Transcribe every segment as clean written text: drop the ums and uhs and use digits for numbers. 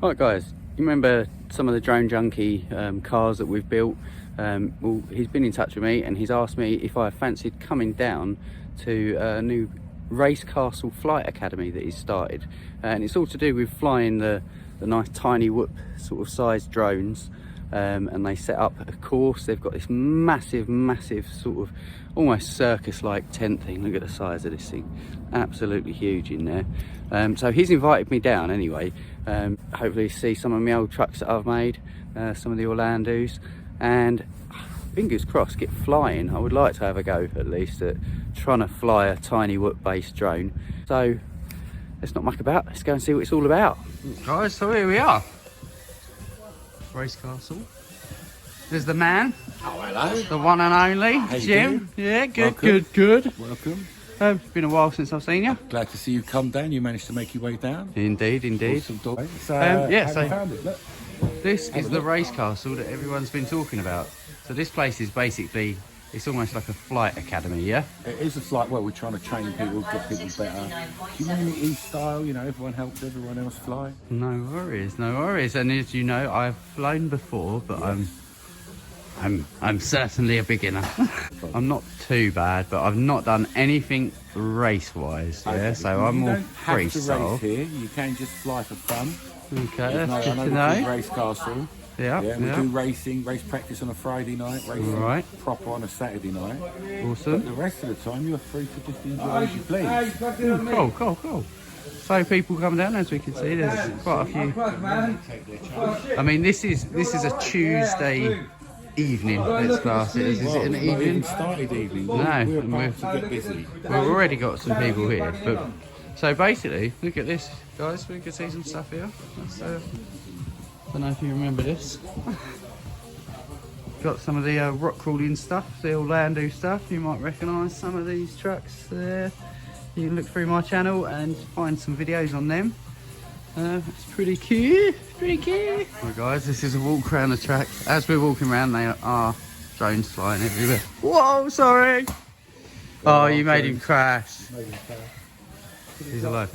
Right guys, you remember some of the drone junkie cars that we've built? Well, he's been in touch with me and he's asked me if I fancied coming down to a new RaceCastle flight academy that he's started, and it's all to do with flying the nice tiny whoop sort of sized drones. And they set up a course. They've got this massive sort of almost circus like tent thing. Look at the size of this thing, absolutely huge in there. So he's invited me down anyway, hopefully see some of my old trucks that I've made, some of the Orlandos, and fingers crossed get flying. I would like to have a go at least at trying to fly a tiny whoop based drone. So let's not muck about, let's go and see what it's all about. Guys, so here we are, RaceCastle. There's the man. Oh, hello. The one and only, Jim. Yeah, good, Welcome. good. Welcome. It's been a while since I've seen you. Glad to see you come down. You managed to make your way down. Indeed. Awesome. So, yeah, have so you found it? Look. This is the RaceCastle that everyone's been talking about. So this place is basically, it's almost like a flight academy, yeah? It is a flight. Well, we're trying to train people, get people better. Humanity style, you know, everyone helps everyone else fly. No worries, no worries. And as you know, I've flown before, but I'm certainly a beginner. I'm not too bad, but I've not done anything race-wise, yeah? Okay. So I'm more freestyle. You don't have to race here. You can just fly for fun. Okay, that's good to We know. do RaceCastle. Yeah, We do race practice on a Friday night, racing proper on a Saturday night. Awesome. But the rest of the time, you're free to just enjoy as you please. Cool. So people come down, as we can see, there's quite a few. I mean, this is a Tuesday evening, let's class it. Is it an Not evening? even started evening. No, We're and about to get busy. We've already got some people here. But so basically, look at this, guys. We can see some stuff here. That's, don't know if you remember this. Got some of the rock crawling stuff, the Orlando stuff. You might recognise some of these trucks there. You can look through my channel and find some videos on them. It's pretty cute, Right guys, this is a walk around the track. As we're walking around, there are drones flying everywhere. Whoa, sorry! Oh, you made him crash. He's alive.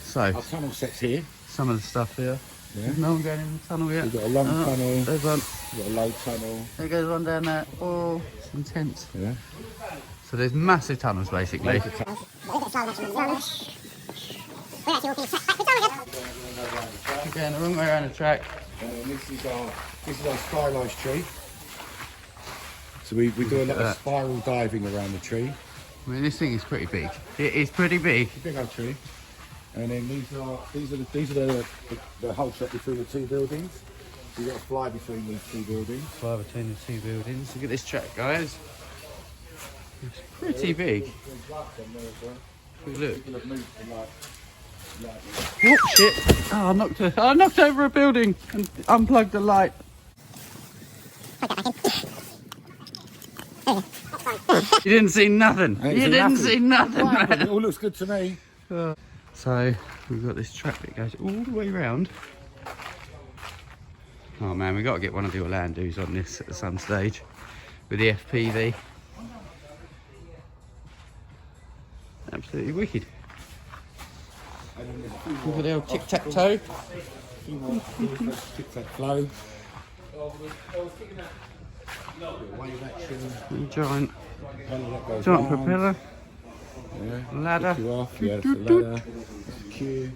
So, Our tunnel set's here. some of the stuff here. Yeah. There's no one going in the tunnel yet. We've got a long tunnel. There's one. We've got a low tunnel. There goes one down there. Oh, it's intense. Yeah. So there's massive tunnels basically. Again, Going the wrong way around the track. and then this is our stylized tree. So we do a lot of spiral diving around the tree. I mean, this thing is pretty big. It is pretty big. It's a big old tree. And then these are the holes set between the two buildings. So you've got to fly between these two buildings. Fly between the two buildings. Look at this track, guys. It's pretty big. Look. Oh shit! Oh, I knocked over a building and unplugged the light. You didn't see nothing. You didn't see nothing, man. It all looks good to me. So we've got this track that goes all the way around. Oh man, we've got to get one of the Orlandos on this at some stage with the FPV. Absolutely wicked. Look at the old tic-tac-toe. Tic-tac-flow. Wave action. Giant Giant propeller. Yeah. Ladder. You off. Yeah, that's the ladder. Cue.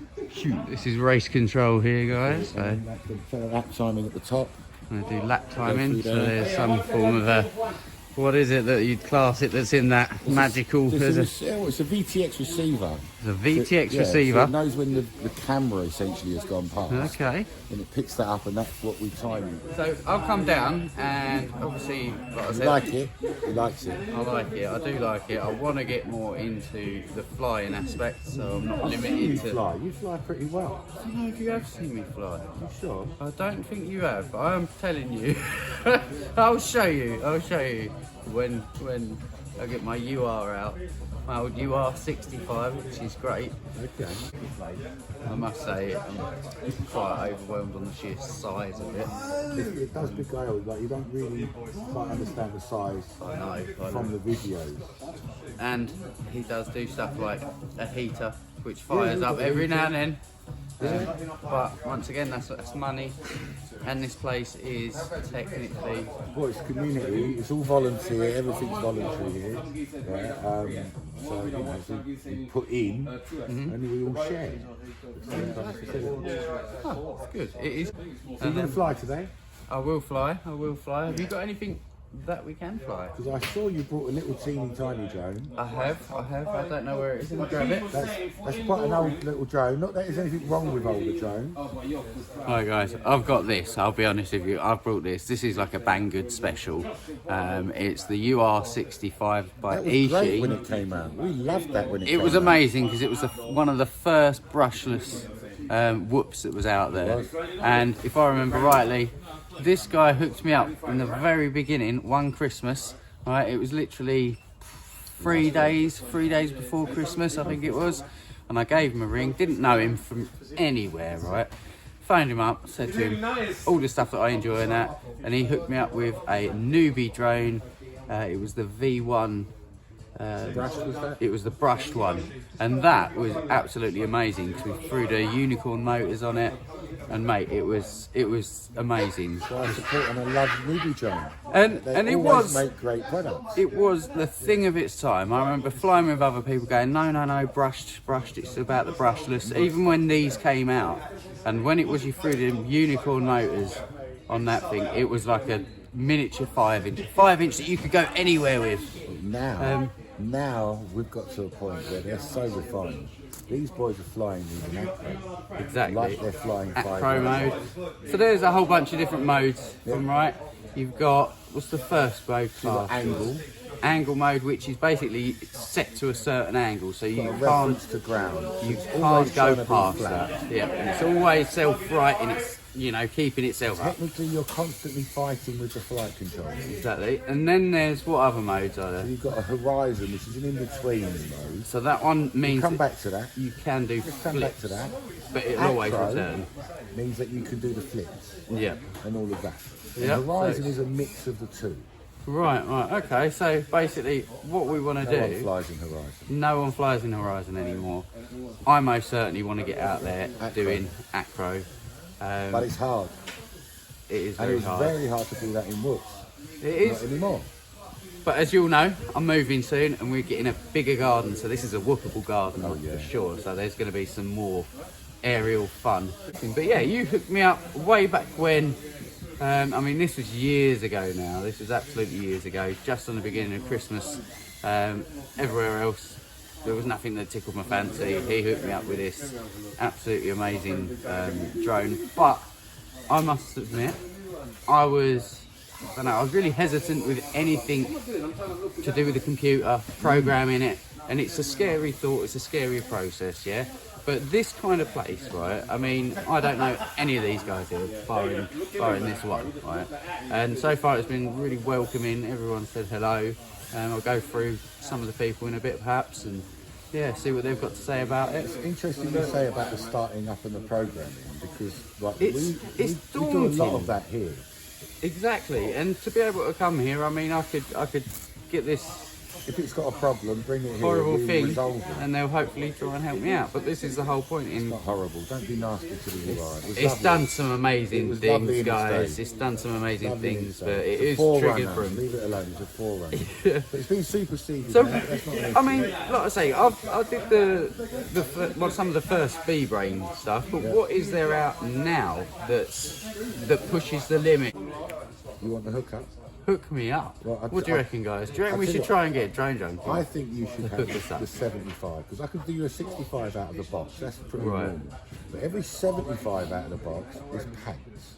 This is race control here, guys. So And that's the lap timing at the top. I'm going to do lap timing. through So there. there's some form of a, what is it that you'd class it that's in that magical, there's It's a VTX receiver. a VTX Yeah, receiver. So it knows when the camera essentially has gone past. Okay. And it picks that up, and that's what we time. So I'll come down and obviously, like I You said, like it? He likes it. I like it, I do like it. I want to get more into the flying aspect, so I'm not limited to... You fly pretty well. I don't know if you have seen me fly. You sure? I don't think you have, but I am telling you. I'll show you when I get my UR out. My old UR65, which is great. Okay. I must say, I'm quite overwhelmed on the sheer size of it. It does beguile, like you don't really quite understand the size I know. from the videos. And he does do stuff like a heater, which fires up every now and then. But once again, that's money, and this place is technically. Well, it's community. It's all volunteer. Everything's voluntary here. Right? So you know, we put in, and we all share. Oh, it's good. It is. So you're gonna fly today? I will fly. I will fly. Have you got anything that we can fly? Because I saw you brought a little teeny tiny drone. I have. I don't know where it is. Let me grab it. That's quite an old little drone. Not that there's anything wrong with older drones. Alright guys, I've got this. I'll be honest with you. I've brought this. This is like a Banggood special. It's the UR65 by That was Ishi. great when it came out. We loved that when it came out. It was amazing because it was one of the first brushless whoops that was out there. And if I remember rightly, this guy hooked me up in the very beginning, one Christmas. Right, it was literally 3 days before Christmas, I think it was. And I gave him a ring, didn't know him from anywhere, right? Phoned him up, said to him all the stuff that I enjoy in that, and he hooked me up with a newbie drone. It was the V1. It was the brushed one, and that was absolutely amazing. We threw the unicorn motors on it, and mate, it was amazing. So I support and I love newbie drone. And it was make great products. It was the thing of its time. I remember flying with other people going, no, brushed. It's about the brushless. Even when these came out, and when it was you threw the unicorn motors on that thing, it was like a miniature 5-inch that you could go anywhere with. Now we've got to a point where they're so refined. These boys are flying these in acro. Exactly. Like they're flying acro mode. So there's a whole bunch of different modes from right. You've got, what's the first mode class? Angle mode, which is basically set to a certain angle, so you can't to ground. You can't go past that. Yeah, and it's always self-right in its, keeping itself up. Technically, you're constantly fighting with the flight controller. Exactly. And then there's, what other modes are there? So you've got a horizon, which is an in-between mode. So that one means come back to that. You can do flips. Come back to that. But it'll always return. Means that you can do the flips. Yeah. And all of that. Yeah. Horizon is a mix of the two. Right, okay. So basically, what we want to do. No one flies in Horizon. No one flies in Horizon anymore. I most certainly want to get out there doing acro. But it's hard. It is very hard. And it's very hard to do that in woods. It is. Not anymore. But as you'll know, I'm moving soon and we're getting a bigger garden. So this is a whoopable garden for sure. So there's going to be some more aerial fun. But yeah, you hooked me up way back when. I mean, this was years ago now. This was absolutely years ago, just on the beginning of Christmas. Everywhere else, there was nothing that tickled my fancy. He hooked me up with this absolutely amazing drone. But I must admit, I was really hesitant with anything to do with the computer, programming it. And it's a scary thought, it's a scary process, yeah? But this kind of place, right, I mean, I don't know any of these guys here, barring this one, right? And so far it's been really welcoming, everyone said hello. I'll go through some of the people in a bit perhaps, and yeah, see what they've got to say about it. It's interesting to say about the starting up and the programming, because like, it's we do a lot of that here. Exactly, and to be able to come here, I mean, I could get this if it's got a problem, bring it here. Horrible thing, resolve it. and they'll hopefully try and help me out. But this is the whole point. It's not horrible. Don't be nasty to the UI. It's done some amazing things, guys. It's done some amazing things, but it is triggered from. Leave it alone. It's a forerunner. But it's been superseded. So, that's not I mean, like I say, I did some of the first B-Brain stuff. But what is there out now that pushes the limit? You want the hookup? Hook me up. Well, what do you reckon, guys? Do you reckon we should try and get Drone Junkie? I think you should have the 75, because I could do you a 65 out of the box. That's pretty normal. But every 75 out of the box is packs.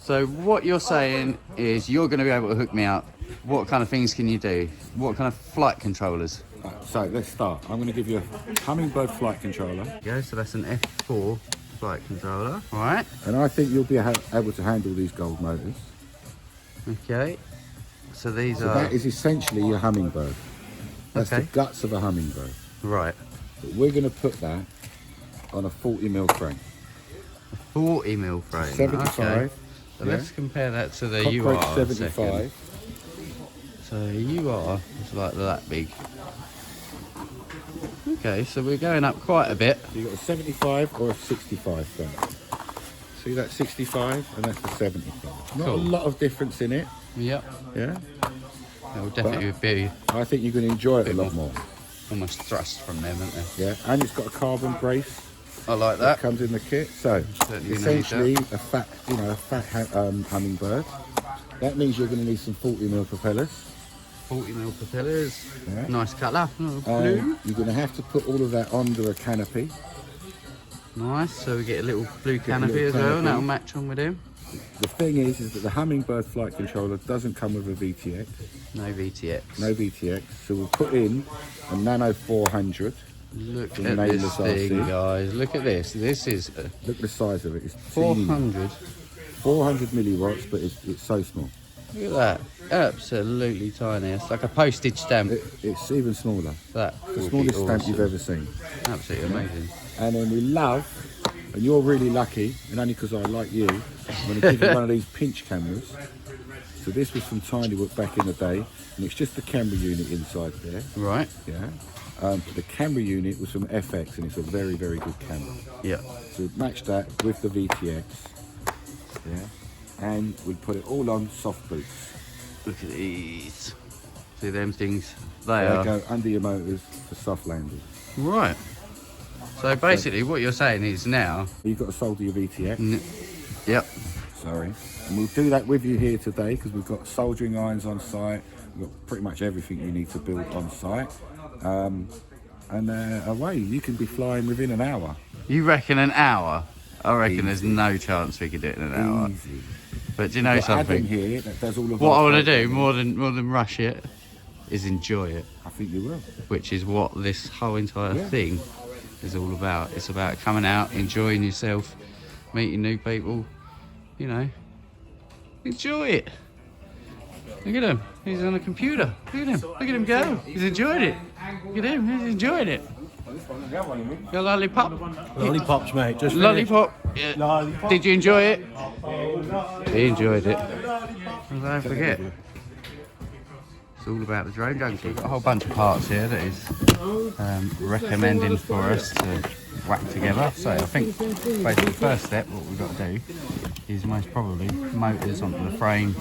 So what you're saying is you're going to be able to hook me up. What kind of things can you do? What kind of flight controllers? So let's start. I'm going to give you a Hummingbird flight controller. Yeah, so that's an F4 flight controller. All right. And I think you'll be able to handle these gold motors. Okay. So these are... that is essentially your Hummingbird. That's the guts of a Hummingbird. Right. But we're going to put that on a 40mm frame. A 40mm frame? 75. Okay. So let's compare that to the Cockroach UR 75. So UR is like that big. Okay, so we're going up quite a bit. So you've got a 75 or a 65 front. See that 65 and that's the 75. Not Cool. a lot of difference in it. Yep. Yeah. It will definitely be I think you're going to enjoy it a lot more. almost thrust from them, isn't it? Yeah, and it's got a carbon brace. I like That that. comes in the kit. So Certainly essentially need a fat, Hummingbird. That means you're going to need some 40mm propellers. 40mm propellers. Yeah. Nice colour. Blue. You're going to have to put all of that under a canopy. Nice. So we get a little blue canopy little as well, canopy. and that'll match on with him. The thing is that the Hummingbird flight controller doesn't come with a VTX. No VTX. No VTX. So we'll put in a Nano 400. Look From at nameless this thing, RC. guys. Look at this. This is Look at the size of it. It's 400. 400 milliwatts, but it's so small. Look at that. Absolutely tiny. It's like a postage stamp. It's even smaller. That The would smallest be stamp you've awesome. ever seen. Absolutely amazing. And then we love, and you're really lucky, and only because I like you, I'm going to give you one of these pinch cameras. So this was from Tinywood back in the day, and it's just the camera unit inside there. Right. Yeah. But the camera unit was from FX, and it's a very, very good camera. Yeah. So match that with the VTX. Yeah. And we put it all on soft boots. Look at these. See them things? They They are. go under your motors for soft landing. Right. So basically what you're saying is now... You've got to solder your VTX. Yep. Sorry. And we'll do that with you here today because we've got soldering irons on site. We've got pretty much everything you need to build on site. And away, you can be flying within an hour. You reckon an hour? I reckon Easy. there's no chance we could do it in an hour. Easy. But do you know We've got Adam something? here that does all of What I our want to do programming. more than rush it is enjoy it, I think you will. which is what this whole entire Yeah. thing is all about. It's about coming out, enjoying yourself, meeting new people, you know. Enjoy it. Look at him. He's on a computer. Look at him. Look at him go. He's enjoyed it. Look at him. He's enjoying it. Your lollipop. Lollipops, mate. Just Lollipop. Yeah. Lollipop. Did you enjoy it? He enjoyed it. And don't forget, it's all about the drone junkie. Got a whole bunch of parts here that he's recommending for us to whack together. So I think basically the first step, what we've got to do is most probably motors onto the frame.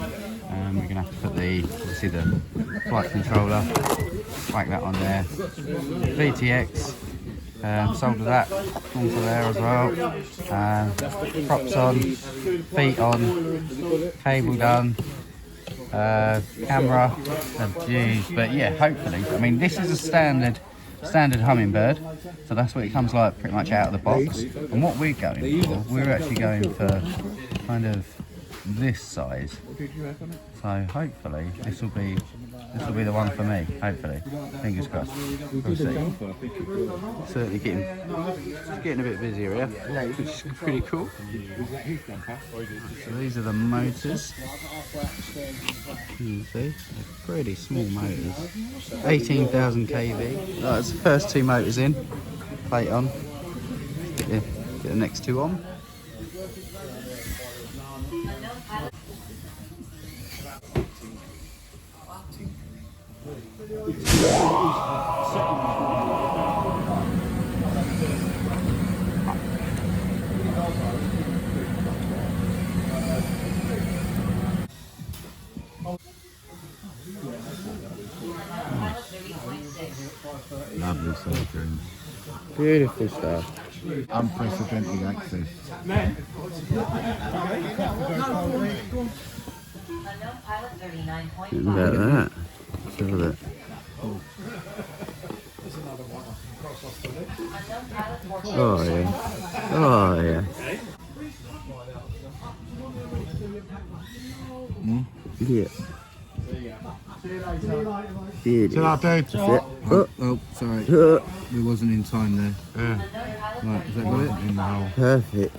We're going to have to put obviously the flight controller, whack that on there. VTX, solder that onto there as well. Props on, feet on, cable done. Camera, geez, but yeah, hopefully. I mean, this is a standard Hummingbird, so that's what it comes like pretty much out of the box. And what we're going for, we're actually going for kind of this size. So hopefully this will be the one for me. Hopefully, fingers crossed. We'll see. Certainly getting a bit busier here, which is pretty cool. So these are the motors. You can see, they're pretty small motors. 18,000 kV. Right, that's the first two motors in. Plate on. Get the next two on. Lovely soldering. Beautiful stuff. Unprecedented access. Look at that. Let's have a look. Oh yeah. Oh yeah. Yeah. Till I do. That's it. Oh, sorry. We wasn't in time there. Right, is that got it? In the hole. Perfect.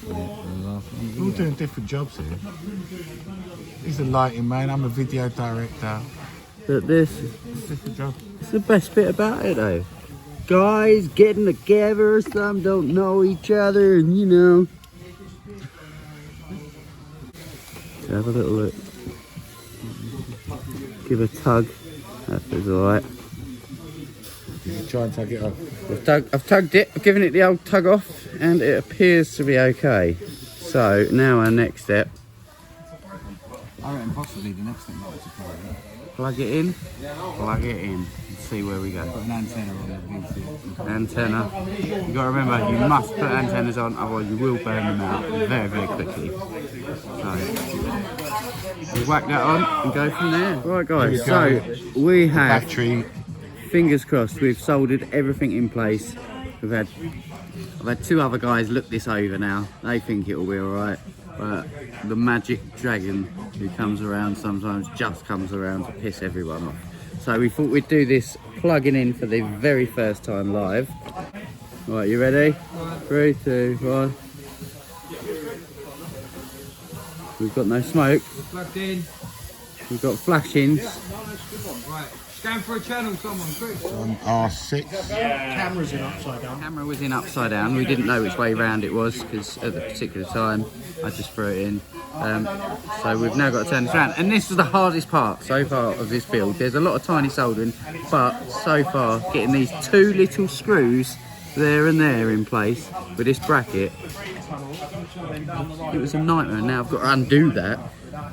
We're all doing different jobs here. He's a lighting man, I'm a video director. But this It's a different job. is the best bit about it though. Guys getting together, some don't know each other, and you know. Have a little look. give a tug. That feels alright. Did you try and tug it off? I've tugged it, I've given it the old tug off, and it appears to be okay. So now our next step. I reckon possibly the next thing might be to Plug it in, and see where we go. put an antenna on the VT. Antenna. You got to remember, you must put antennas on, otherwise you will burn them out very, very quickly. So we'll whack that on and go from there. Right, guys. So we have, Battery. fingers crossed, we've soldered everything in place. I've had two other guys look this over now. They think it will be all right, but the magic dragon who comes around sometimes just comes around to piss everyone off. So we thought we'd do this plugging in for the very first time live. Right, you ready? 3, 2, 1. We've got no smoke. Plugged in. We've got flashings. Right. Scan for a channel, someone, quick. On R6. Camera's in upside down. Camera was in upside down. We didn't know which way round it was because at the particular time I just threw it in. So we've now got to turn this around. And this was the hardest part so far of this build. There's a lot of tiny soldering, but so far getting these two little screws there and there in place with this bracket, it was a nightmare. Now I've got to undo that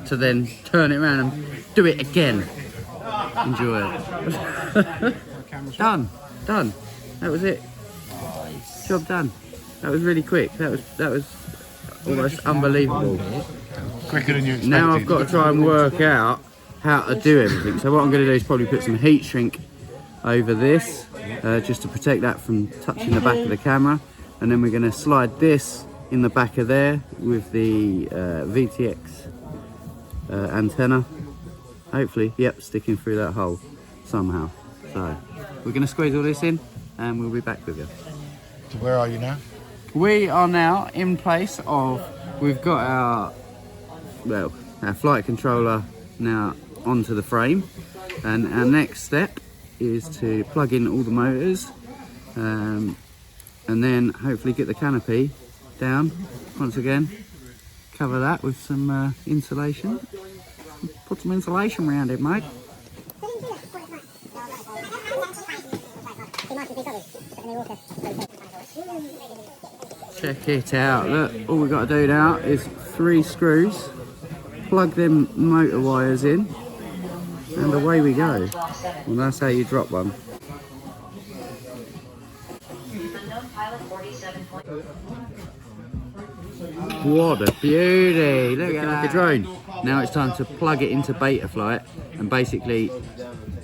to then turn it around and do it again. Enjoy it. Done. That was it. Job done. That was really quick. That was almost unbelievable. Quicker than you expected. Now I've got to try and work out how to do everything. So what I'm going to do is probably put some heat shrink over this, just to protect that from touching the back of the camera, and then we're going to slide this in the back of there with the VTX antenna. Hopefully, yep, sticking through that hole somehow. So we're going to squeeze all this in and we'll be back with you. So where are you now? We are now in place of, we've got our flight controller now onto the frame, and our next step is to plug in all the motors, and then hopefully get the canopy down once again, cover that with some insulation. Put some insulation around it, mate. Check it out. Look, all we've got to do now is 3 screws, plug them motor wires in, and away we go. Well, that's how you drop one. What a beauty! Look at that. Like a drone. Now it's time to plug it into Betaflight and basically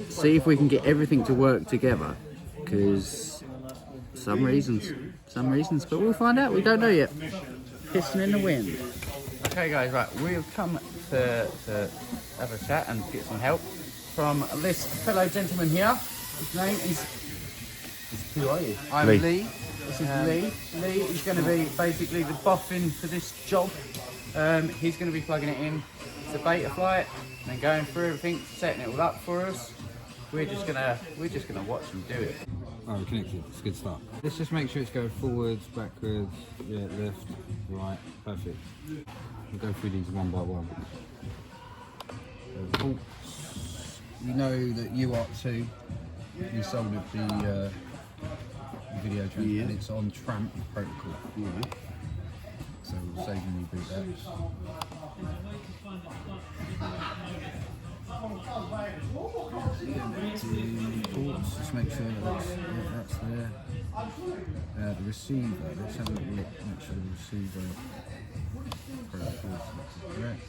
see if we can get everything to work together, because some reasons, but we'll find out. We don't know yet. Pissing in the wind. Okay guys, right, we've come to have a chat and get some help from this fellow gentleman here. His name is, who are you? I'm Lee. This is Lee. Lee is going to be basically the boffin for this job. He's going to be plugging it in to Betaflight and then going through everything, setting it all up for us. We're just gonna watch him do it. Oh, we're connected. It's a good start. Let's just make sure it's going forwards, backwards, yeah, left, right, perfect. We'll go through these one by one. You know that you are too. You soldered the video tramp, and it's on tramp protocol. Yeah. So we'll save and reboot that. Ports, just make sure that's there. The receiver, let's have a look, make sure the receiver protocol is correct.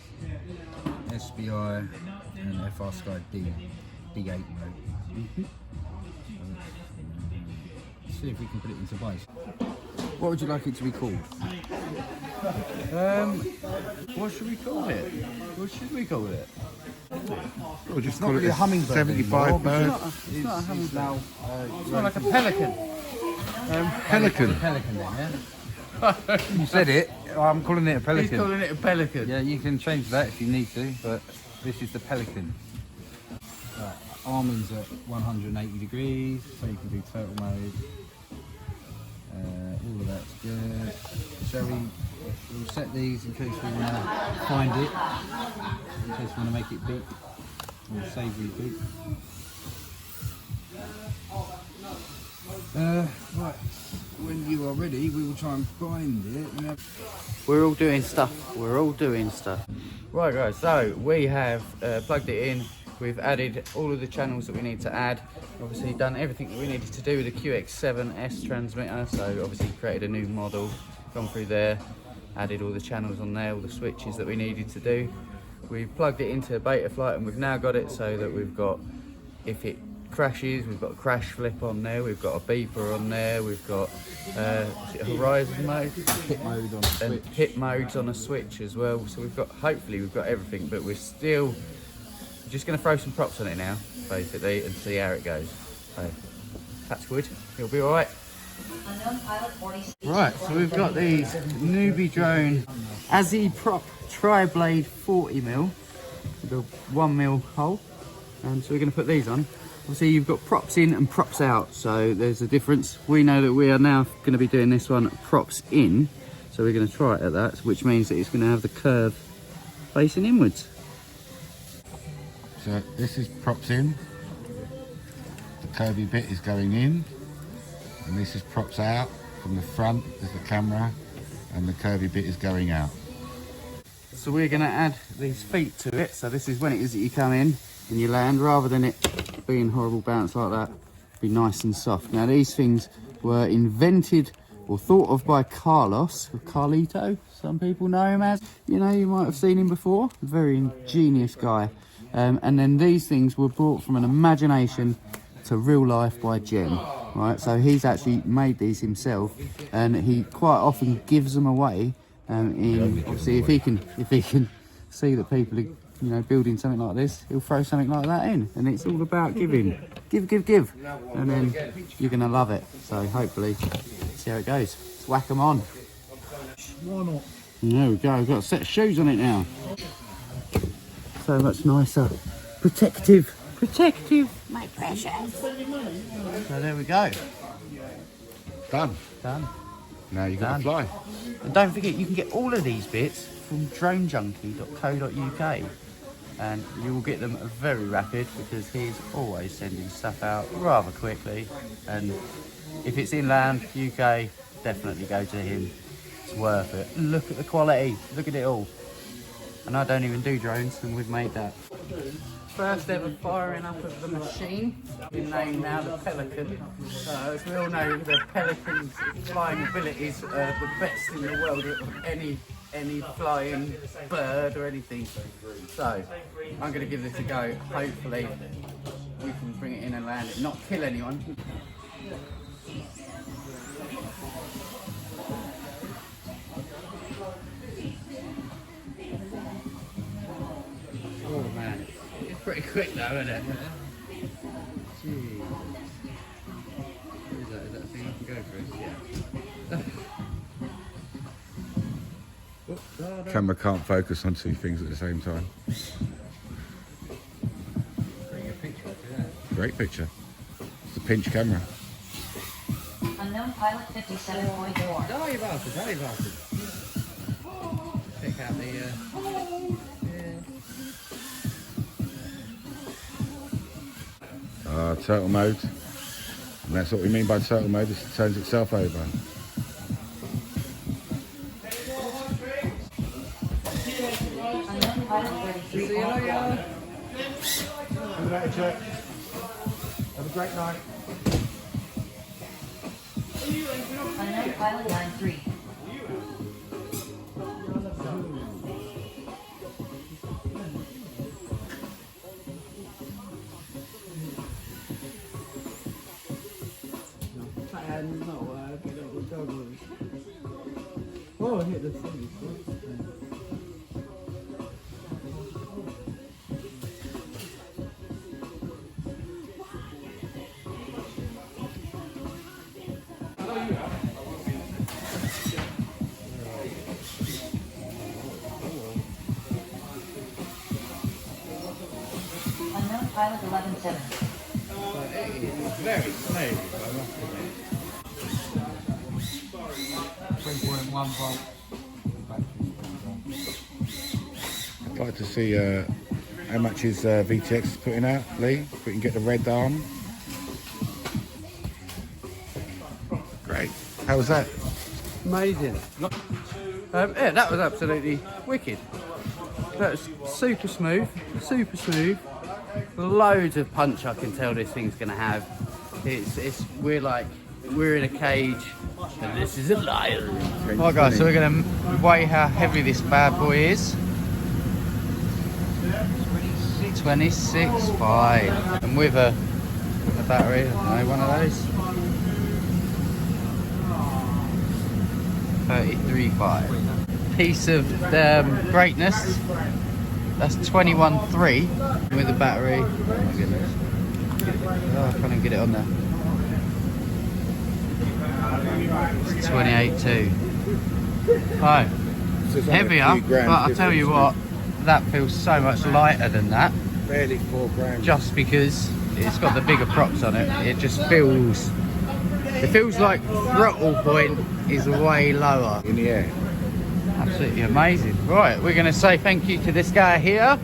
SBI and FR Sky D8 mode. See if we can put it into base. What would you like it to be called? What should we call it? We'll just not call really it a hummingbird 75 bird. It's not a hummingbird. It's more like a pelican. Pelican. Pelican then, yeah? You said it. I'm calling it a pelican. He's calling it a pelican. Yeah, you can change that if you need to, but this is the Pelican. Right, Armin's at 180 degrees, so you can do turtle mode. All of that's good. Shall we'll set these in case we want to find it, in case we want to make it beep. or savoury boot. Right, when you are ready, we will try and bind it. We're all doing stuff. We're all doing stuff. Right, guys. So we have plugged it in. We've added all of the channels that we need to add. Obviously, done everything that we needed to do with the QX7S transmitter. So obviously, created a new model, gone through there, added all the channels on there, all the switches that we needed to do. We've plugged it into Betaflight, and we've now got it so that we've got, if it crashes, we've got a crash flip on there, we've got a beeper on there, we've got is it horizon mode, Hit mode on a switch. and hit modes on a switch as well. So we've got, hopefully we've got everything, but we're still just going to throw some props on it now, basically, and see how it goes. So touch wood, it'll be all right. Right, so we've got these Newbie Drone Azzy Prop Tri-Blade 40mm with a 1mm hole, and so we're going to put these on. Obviously you've got props in and props out, so there's a difference. We know that we are now going to be doing this one props in, so we're going to try it at that, which means that it's going to have the curve facing inwards. So this is props in, the curvy bit is going in, and this is props out. From the front is the camera, and the curvy bit is going out. So we're going to add these feet to it. So this is when it is that you come in and you land, rather than it being horrible bounce like that, be nice and soft. Now these things were invented or thought of by Carlos, or Carlito, some people know him as. You know, you might have seen him before. Very ingenious guy. And then these things were brought from an imagination to real life by Jem. Right, so he's actually made these himself, and he quite often gives them away. Obviously, if he can see that people are, you know, building something like this, he'll throw something like that in, and it's all about giving, give, and then you're gonna love it. So hopefully, see how it goes. Let's whack them on. Why not? There we go. We've got a set of shoes on it now. So much nicer, protective, my precious. So there we go. Done. Done. Now you got to fly. And don't forget, you can get all of these bits from dronejunkie.co.uk, and you will get them very rapid because he's always sending stuff out rather quickly. And if it's inland, UK, definitely go to him. It's worth it. Look at the quality. Look at it all. And I don't even do drones, and we've made that. First ever firing up of the machine, been named now the Pelican. As we all know, the Pelican's flying abilities are the best in the world of any flying bird or anything. So I'm going to give this a go. Hopefully we can bring it in and land it, not kill anyone. Oh man. It's pretty quick though, isn't it? Jeez. Is that a thing I can go through? Yeah. Camera can't focus on two things at the same time. Great picture. It's a pinch camera. Unknown pilot 57.4. Oh, you bastard. Check out the... Turtle mode. And that's what we mean by turtle mode. It turns itself over. Unknown pilot 33. Have a better check. Have a great night. Unknown pilot 93. Oh, I hit the thing. Unknown pilot 11.7. Very smooth, I must admit. 3.1 volt. I'd like to see How much is VTX putting out, Lee? If we can get the red arm. Great. How was that? Amazing. Yeah, that was absolutely wicked. That was super smooth, super smooth. Loads of punch I can tell this thing's gonna have. We're in a cage and this is a lion. Right guys, so we're gonna weigh how heavy this bad boy is. 26.5. And with a battery, I don't know, one of those. 33.5. Piece of greatness. That's 21.3 with a battery. Oh my goodness. Oh, I can't even get it on there. It's 28.2. Oh, heavier, but I'll tell you what, that feels so much lighter than that. Barely 4 grams. Just because it's got the bigger props on it. It just feels, like throttle point is way lower. In the air. Absolutely amazing. Right, we're going to say thank you to this guy here,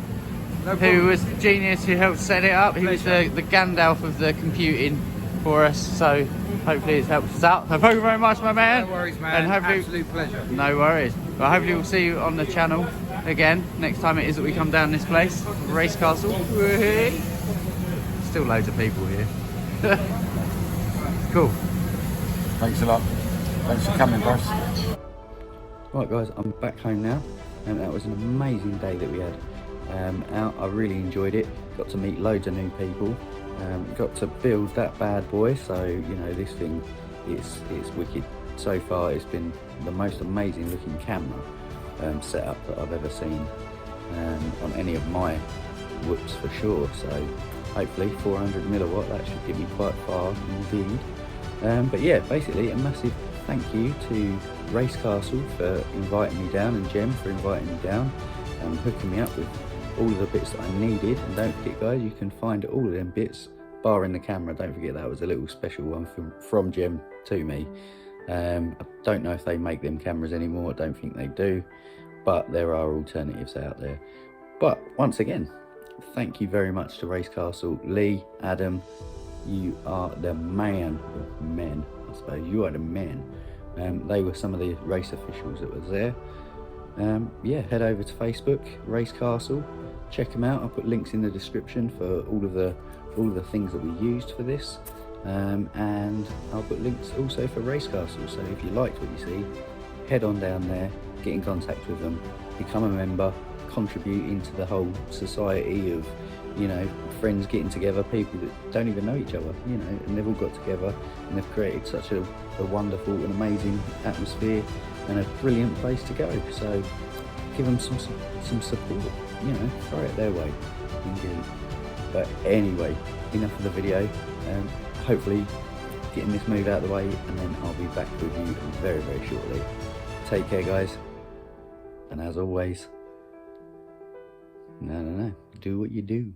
who was the genius who helped set it up. He was the Gandalf of the computing for us, so hopefully it's helped us out. So thank you very much, my man. No worries, man. And Absolute pleasure. No worries. Well, hopefully we'll see you on the channel again next time it is that we come down this place, RaceCastle. Still loads of people here. Cool. Thanks a lot. Thanks for coming, boss. Right guys, I'm back home now, and that was an amazing day that we had out. I really enjoyed it. Got to meet loads of new people. Got to build that bad boy, so you know this thing it's wicked. So far it's been the most amazing looking camera setup that I've ever seen on any of my whoops for sure. So hopefully 400 milliwatt, that should get me quite far indeed. But yeah, basically a massive thank you to RaceCastle for inviting me down, and Jem for inviting me down and hooking me up with all of the bits that I needed. And don't forget guys, you can find all of them bits barring the camera. Don't forget that was a little special one from Jem to me. I don't know if they make them cameras anymore. I don't think they do, but there are alternatives out there. But once again, thank you very much to RaceCastle. Lee, Adam, you are the man of men, I suppose. You are the man. They were some of the race officials that was there. Yeah, head over to Facebook, RaceCastle, check them out. I'll put links in the description for all of the things that we used for this, and I'll put links also for RaceCastle. So if you liked what you see, head on down there, get in contact with them, become a member, contribute into the whole society of, you know, friends getting together, people that don't even know each other, you know, and they've all got together and they've created such a wonderful and amazing atmosphere and a brilliant place to go. So give them some support, you know, throw it their way indeed. But anyway, enough of the video. Hopefully getting this move out of the way, and then I'll be back with you very, very shortly. Take care guys, and as always, no, do what you do.